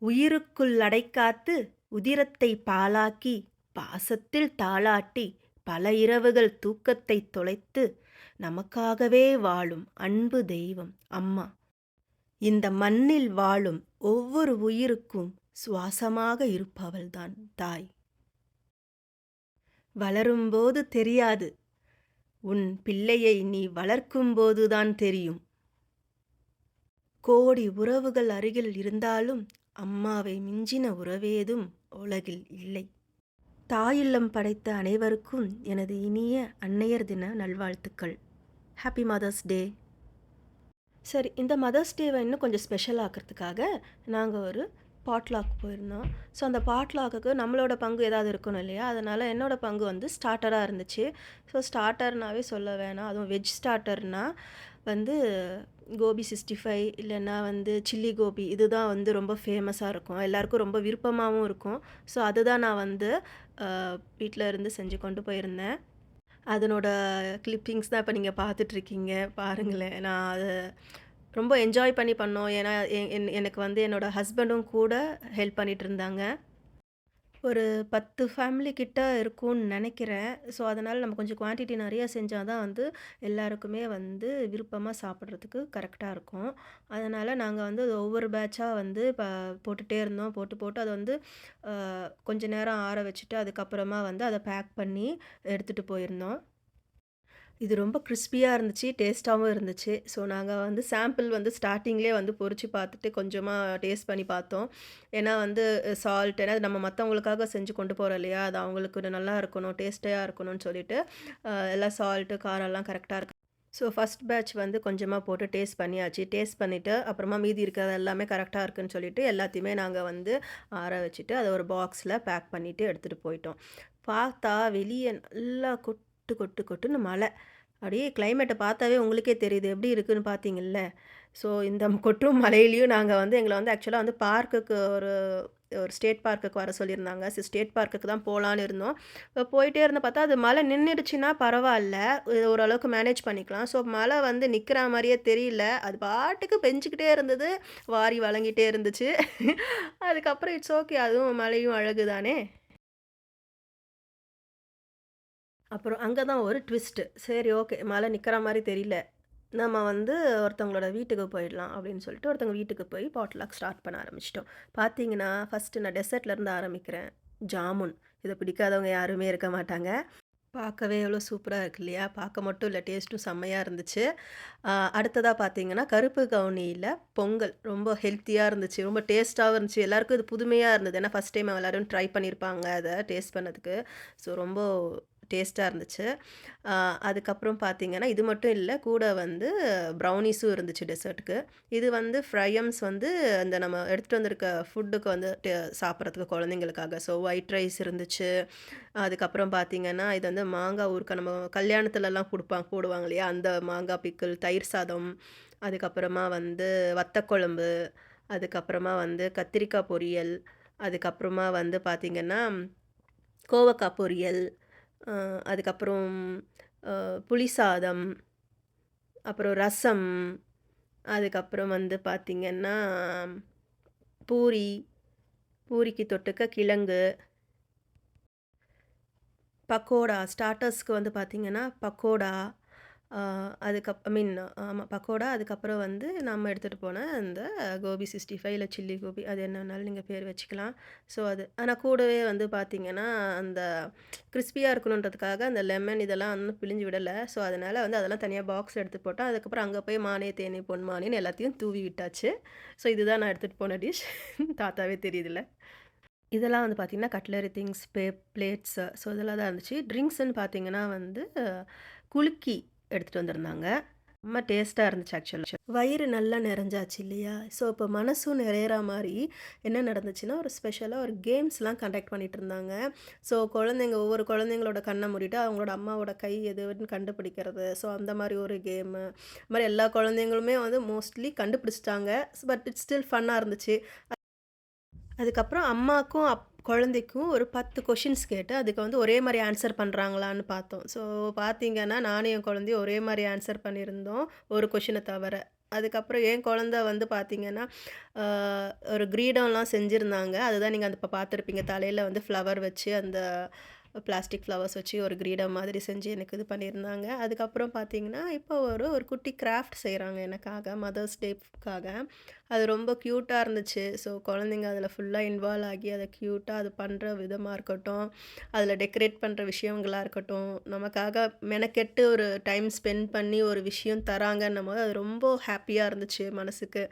உயிருக்குள் அடைக்காத்து உதிரத்தை பாலாக்கி பாசத்தில் தாளாட்டி பல இரவுகள் தூக்கத்தை தொலைத்து நமக்காகவே வாழும் அன்பு தெய்வம் அம்மா. இந்த மண்ணில் வாழும் ஒவ்வொரு உயிருக்கும் சுவாசமாக இருப்பவள்தான் தாய். வளரும்போது தெரியாது, உன் பிள்ளையை நீ வளர்க்கும்போதுதான் தெரியும். கோடி உறவுகள் அருகில் இருந்தாலும் அம்மாவை மிஞ்சின உறவேதும் உலகில் இல்லை. தாயுள்ளம் படைத்த அனைவருக்கும் எனது இனிய அன்னையர் தின நல்வாழ்த்துக்கள். Happy mother's day. சரி, இந்த மதர்ஸ் டேவை இன்னும் கொஞ்சம் ஸ்பெஷல் ஆக்கிறதுக்காக நாங்கள் ஒரு பாட்லாக் போயிருந்தோம். ஸோ அந்த பாட்லாக்குக்கு நம்மளோட பங்கு ஏதாவது இருக்கணும் இல்லையா, அதனால் என்னோடய பங்கு வந்து ஸ்டார்டராக இருந்துச்சு. ஸோ ஸ்டார்டர்னாவே சொல்ல வேணாம், அதுவும் வெஜ் ஸ்டார்டர்னால் வந்து கோபி 65 இல்லைன்னா வந்து சில்லி கோபி, இதுதான் வந்து ரொம்ப ஃபேமஸாக இருக்கும், எல்லாருக்கும் ரொம்ப விருப்பமாகவும் இருக்கும். ஸோ அதுதான் நான் வந்து வீட்டில் இருந்து செஞ்சு கொண்டு போயிருந்தேன். அதனோட கிளிப்பிங்ஸ் தான் இப்போ நீங்கள் பார்த்துட்ருக்கீங்க, பாருங்களேன். நான் அதை ரொம்ப என்ஜாய் பண்ணி பண்ணோம். ஏன்னா எனக்கு வந்து என்னோடய ஹஸ்பண்டும் கூட ஹெல்ப் பண்ணிகிட்டு இருந்தாங்க. ஒரு 10 ஃபேமிலி கிட்ட இருக்கும்னு நினைக்கிறேன். ஸோ அதனால் நம்ம கொஞ்சம் குவான்டிட்டி நிறையா செஞ்சால் தான் வந்து எல்லாருக்குமே வந்து விருப்பமாக சாப்பிட்றதுக்கு கரெக்டாக இருக்கும். அதனால் நாங்கள் வந்து ஒவ்வொரு பேட்சாக வந்து போட்டுகிட்டே இருந்தோம். போட்டு அதை வந்து கொஞ்ச நேரம் ஆற வச்சுட்டு அதுக்கப்புறமா வந்து அதை பேக் பண்ணி எடுத்துகிட்டு போயிருந்தோம். இது ரொம்ப கிறிஸ்பியாக இருந்துச்சு, டேஸ்ட்டாகவும் இருந்துச்சு. ஸோ நாங்கள் வந்து சாம்பிள் வந்து ஸ்டார்ட்டிங்லேயே வந்து பொரிச்சு பார்த்துட்டு கொஞ்சமாக டேஸ்ட் பண்ணி பார்த்தோம். ஏன்னா வந்து சால்ட், ஏன்னா நம்ம மற்றவங்களுக்காக செஞ்சு கொண்டு போகிறோம் இல்லையா, அது அவங்களுக்கு நல்லா இருக்கணும், டேஸ்ட்டாக இருக்கணும்னு சொல்லிட்டு எல்லாம் சால்ட்டு, காரம்லாம் கரெக்டாக இருக்கு. ஸோ ஃபஸ்ட் பேட்ச் வந்து கொஞ்சமாக போட்டு டேஸ்ட் பண்ணியாச்சு. டேஸ்ட் பண்ணிவிட்டு அப்புறமா மீதி இருக்கிறது எல்லாமே கரெக்டாக இருக்குதுன்னு சொல்லிட்டு எல்லாத்தையுமே நாங்கள் வந்து ஆற வச்சுட்டு அதை ஒரு பாக்ஸில் பேக் பண்ணிவிட்டு எடுத்துகிட்டு போயிட்டோம். பார்த்தா வெளியே நல்லா கொட்டுன்னு மழை. அப்படியே கிளைமேட்டை பார்த்தாவே உங்களுக்கே தெரியுது எப்படி இருக்குதுன்னு பார்த்தீங்கல்ல. ஸோ இந்த கொட்டும் மழையிலையும் நாங்கள் வந்து எங்களை வந்து ஆக்சுவலாக வந்து பார்க்குக்கு ஒரு ஒரு ஸ்டேட் பார்க்குக்கு வர சொல்லியிருந்தாங்க. ஸ்டேட் பார்க்குக்கு தான் போகலான்னு இருந்தோம். இப்போ போயிட்டே இருந்து பார்த்தா அது மழை நின்றுடுச்சுன்னா பரவாயில்ல, ஓரளவுக்கு மேனேஜ் பண்ணிக்கலாம். ஸோ மழை வந்து நிற்கிற மாதிரியே தெரியல, அது பாட்டுக்கு பெஞ்சிக்கிட்டே இருந்தது, வாரி வழங்கிட்டே இருந்துச்சு. அதுக்கப்புறம் இட்ஸ் ஓகே, அதுவும் மழையும் அழகு தானே. அப்புறம் அங்கே தான் ஒரு ட்விஸ்ட்டு. சரி, ஓகே, மழை நிற்கிற மாதிரி தெரியல, நம்ம வந்து ஒருத்தவங்களோட வீட்டுக்கு போயிடலாம் அப்படின்னு சொல்லிட்டு ஒருத்தவங்க வீட்டுக்கு போய் பாட்லாக் ஸ்டார்ட் பண்ண ஆரம்பிச்சிட்டோம். பார்த்தீங்கன்னா ஃபஸ்ட்டு நான் டெசர்ட்லேருந்து ஆரம்பிக்கிறேன். ஜாமுன். இதை பிடிக்காதவங்க யாருமே இருக்க மாட்டாங்க. பார்க்கவே எவ்வளோ சூப்பராக இருக்கு இல்லையா? பார்க்க மட்டும் இல்லை, டேஸ்ட்டும் செம்மையாக இருந்துச்சு. அடுத்ததாக பார்த்தீங்கன்னா கருப்பு கவுனியில் பொங்கல். ரொம்ப ஹெல்த்தியாக இருந்துச்சு, ரொம்ப டேஸ்ட்டாகவும் இருந்துச்சு. எல்லாருக்கும் இது புதுமையாக இருந்தது, ஏன்னா ஃபஸ்ட் டைம் எல்லோரும் ட்ரை பண்ணியிருப்பாங்க அதை டேஸ்ட் பண்ணதுக்கு. ஸோ ரொம்ப டேஸ்ட்டாக இருந்துச்சு. அதுக்கப்புறம் பார்த்தீங்கன்னா இது மட்டும் இல்லை, கூட வந்து ப்ரௌனீஸும் இருந்துச்சு டெசர்ட்டுக்கு. இது வந்து ஃப்ரையம்ஸ் வந்து அந்த நம்ம எடுத்துகிட்டு வந்திருக்க ஃபுட்டுக்கு வந்து சாப்பிட்றதுக்கு குழந்தைங்களுக்காக. ஸோ ஒயிட் ரைஸ் இருந்துச்சு. அதுக்கப்புறம் பார்த்தீங்கன்னா இது வந்து மாங்காய் ஊறுகாய், நம்ம கல்யாணத்துலலாம் போடுவாங்க இல்லையா, அந்த மாங்காய் பிக்கிள், தயிர் சாதம், அதுக்கப்புறமா வந்து வத்தக்குழம்பு, அதுக்கப்புறமா வந்து கத்திரிக்காய் பொரியல், அதுக்கப்புறமா வந்து பார்த்திங்கன்னா கோவக்காய் பொரியல், அதுக்கப்புறம் புளி சாதம், அப்புறம் ரசம், அதுக்கப்புறம் வந்து பார்த்திங்கன்னா பூரிக்கு தொட்டுக்க கிழங்கு, பக்கோடா. ஸ்டார்ட்டர்ஸ்க்கு வந்து பார்த்திங்கன்னா பக்கோடா, ஆமாம் பக்கோடா. அதுக்கப்புறம் வந்து நம்ம எடுத்துகிட்டு போன அந்த கோபி 65 இல்லை சில்லி கோபி, அது என்னன்னாலும் நீங்கள் பேர் வச்சுக்கலாம். ஸோ அது ஆனால் கூடவே வந்து பார்த்திங்கன்னா அந்த கிறிஸ்பியாக இருக்கணுன்றதுக்காக அந்த லெமன் இதெல்லாம் வந்து பிழிஞ்சு விடலை. ஸோ அதனால் வந்து அதெல்லாம் தனியாக பாக்ஸ் எடுத்து போட்டோம். அதுக்கப்புறம் அங்கே போய் மானே தேனே பொன்மானேன்னு எல்லாத்தையும் தூவி விட்டாச்சு. ஸோ இதுதான் நான் எடுத்துகிட்டு போன டிஷ். தாத்தாவே தெரியுதுல்ல. இதெல்லாம் வந்து பார்த்திங்கன்னா கட்லரி திங்ஸ், பிளேட்ஸு, ஸோ இதெல்லாம் தான் இருந்துச்சு. ட்ரிங்க்ஸ்ன்னு பார்த்திங்கன்னா வந்து குலுக்கி எடுத்துகிட்டு வந்திருந்தாங்க. ரொம்ப டேஸ்ட்டாக இருந்துச்சு ஆக்சுவலி. வயிறு நல்லா நிறைஞ்சாச்சு இல்லையா? ஸோ இப்போ மனசும் நிறையிற மாதிரி என்ன நடந்துச்சுன்னா, ஒரு ஸ்பெஷலாக ஒரு கேம்ஸ்லாம் கண்டக்ட் பண்ணிகிட்டு இருந்தாங்க. ஸோ ஒவ்வொரு குழந்தைங்களோட கண்ணை மூடிட்டு அவங்களோட அம்மாவோட கை எதுன்னு கண்டுபிடிக்கிறது. ஸோ அந்த மாதிரி ஒரு கேமு. இது மாதிரி எல்லா குழந்தைங்களுமே வந்து மோஸ்ட்லி கண்டுபிடிச்சிட்டாங்க. பட் இட்ஸ் ஸ்டில் ஃபன்னாக இருந்துச்சு. அதுக்கப்புறம் அம்மாக்கும் குழந்தைக்கும் ஒரு 10 கொஷின்ஸ் கேட்டு அதுக்கு வந்து ஒரே மாதிரி ஆன்சர் பண்ணுறாங்களான்னு பார்த்தோம். ஸோ பார்த்தீங்கன்னா நானும் என் குழந்தையும் ஒரே மாதிரி ஆன்சர் பண்ணியிருந்தோம், ஒரு கொஷினை தவிர. அதுக்கப்புறம் என் குழந்த வந்து பார்த்தீங்கன்னா, அ ஒரு கிரீடம்லாம் செஞ்சிருந்தாங்க. அதுதான் நீங்க இப்ப பார்த்துருப்பீங்க. தலையில வந்து ஃப்ளவர் வச்சு அந்த பிளாஸ்டிக் ஃப்ளவர்ஸ் வச்சு ஒரு கிரீடம் மாதிரி செஞ்சு எனக்கு இது பண்ணியிருந்தாங்க. அதுக்கப்புறம் பார்த்தீங்கன்னா, இப்போ ஒரு ஒரு குட்டி கிராஃப்ட் செய்றாங்க எனக்காக மதர்ஸ் டேக்காக. அது ரொம்ப க்யூட்டா இருந்துச்சு. ஸோ குழந்தைங்க அதில ஃபுல்லா இன்வால்வ் ஆகி அத க்யூட்டா அது பண்ற விதமா இருக்கட்டும், அதில டெக்கரேட் பண்ற விஷயங்களா இருக்கட்டும், நமக்காக மெனக்கெட்டு ஒரு டைம் ஸ்பெண்ட் பண்ணி ஒரு விஷயம் தராங்கன்னும்போது, அது ரொம்ப ஹேப்பியா இருந்துச்சு மனசுக்கு.